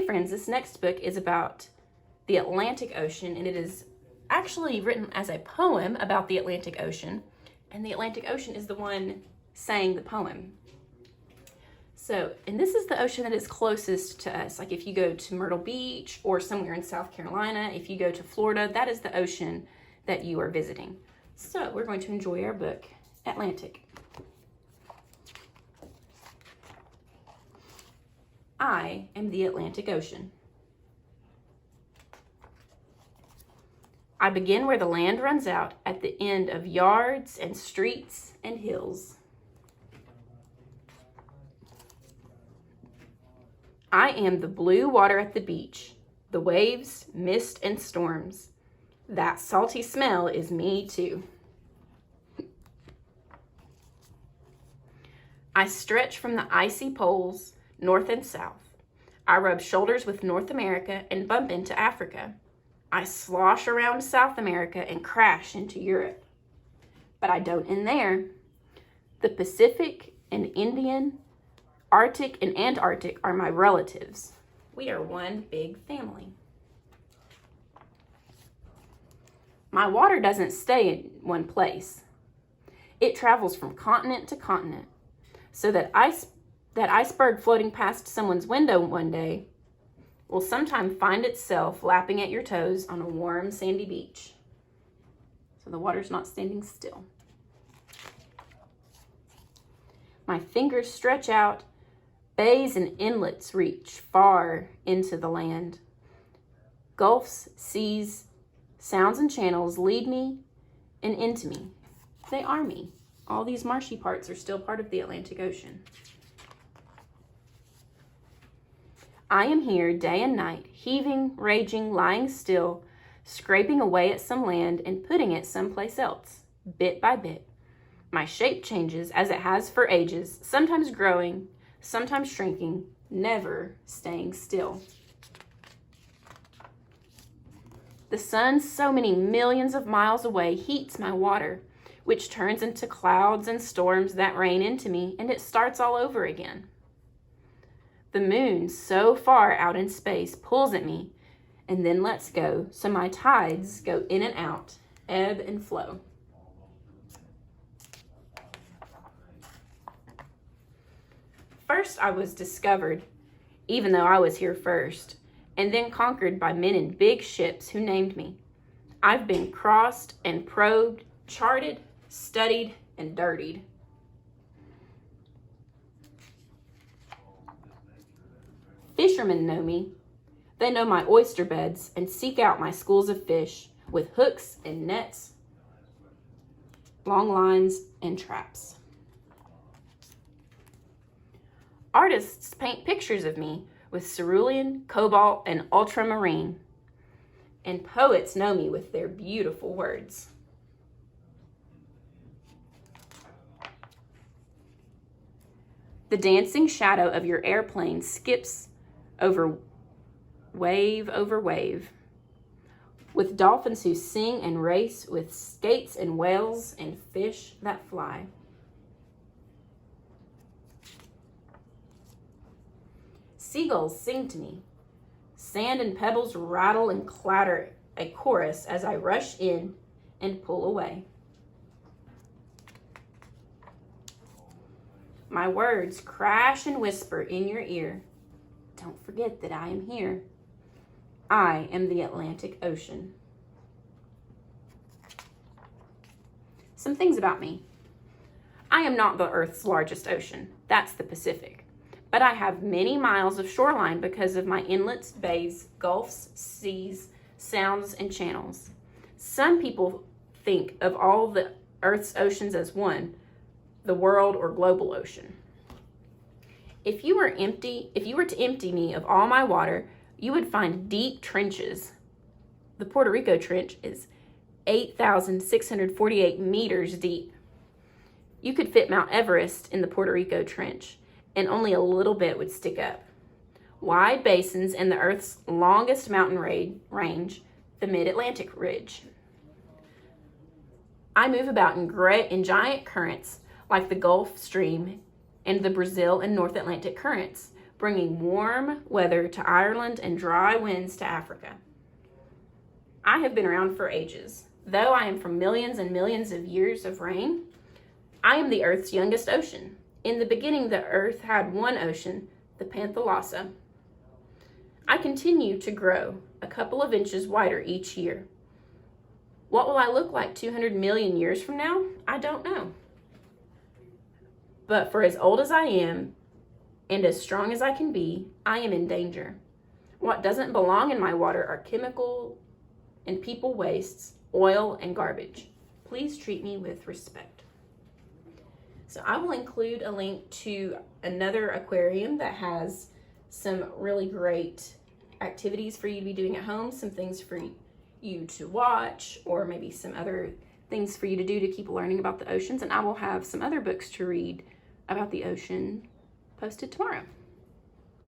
friends, this next book is about the Atlantic Ocean, and it is actually written as a poem about the Atlantic Ocean, and the Atlantic Ocean is the one saying the poem. So, and this is the ocean that is closest to us. Like if you go to Myrtle Beach or somewhere in South Carolina, if you go to Florida, that is the ocean that you are visiting. So we're going to enjoy our book, Atlantic. I am the Atlantic Ocean. I begin where the land runs out at the end of yards and streets and hills. I am the blue water at the beach, the waves, mist, and storms. That salty smell is me too. I stretch from the icy poles, north and south. I rub shoulders with North America and bump into Africa. I slosh around South America and crash into Europe. But I don't end there. The Pacific and Indian, Arctic and Antarctic are my relatives. We are one big family. My water doesn't stay in one place. It travels from continent to continent, so that iceberg floating past someone's window one day will sometime find itself lapping at your toes on a warm, sandy beach. So the water's not standing still. My fingers stretch out. Bays and inlets reach far into the land. Gulfs, seas, sounds, and channels lead me and into me. They are me. All these marshy parts are still part of the Atlantic Ocean. I am here day and night, heaving, raging, lying still, scraping away at some land and putting it someplace else, bit by bit. My shape changes as it has for ages, sometimes growing, sometimes shrinking, never staying still. The sun, so many millions of miles away, heats my water, which turns into clouds and storms that rain into me, and it starts all over again. The moon, so far out in space, pulls at me and then lets go, so my tides go in and out, ebb and flow. First I was discovered, even though I was here first, and then conquered by men in big ships who named me. I've been crossed and probed, charted, studied, and dirtied. Fishermen know me. They know my oyster beds and seek out my schools of fish with hooks and nets, long lines, and traps. Artists paint pictures of me with cerulean, cobalt, and ultramarine. And poets know me with their beautiful words. The dancing shadow of your airplane skips over wave, with dolphins who sing and race, with skates and whales and fish that fly. Seagulls sing to me. Sand and pebbles rattle and clatter a chorus as I rush in and pull away. My words crash and whisper in your ear. Don't forget that I am here. I am the Atlantic Ocean. Some things about me. I am not the Earth's largest ocean. That's the Pacific. But I have many miles of shoreline because of my inlets, bays, gulfs, seas, sounds, and channels. Some people think of all the Earth's oceans as one, the world or global ocean. If you were to empty me of all my water, you would find deep trenches. The Puerto Rico Trench is 8,648 meters deep. You could fit Mount Everest in the Puerto Rico Trench, and only a little bit would stick up. Wide basins and the Earth's longest mountain range, the Mid-Atlantic Ridge. I move about in giant currents like the Gulf Stream and the Brazil and North Atlantic currents, bringing warm weather to Ireland and dry winds to Africa. I have been around for ages. Though I am from millions and millions of years of rain, I am the Earth's youngest ocean. In the beginning, the Earth had one ocean, the Panthalassa. I continue to grow a couple of inches wider each year. What will I look like 200 million years from now? I don't know. But for as old as I am and as strong as I can be, I am in danger. What doesn't belong in my water are chemical and people wastes, oil and garbage. Please treat me with respect. So I will include a link to another aquarium that has some really great activities for you to be doing at home, some things for you to watch, or maybe some other things for you to do to keep learning about the oceans. And I will have some other books to read about the ocean posted tomorrow.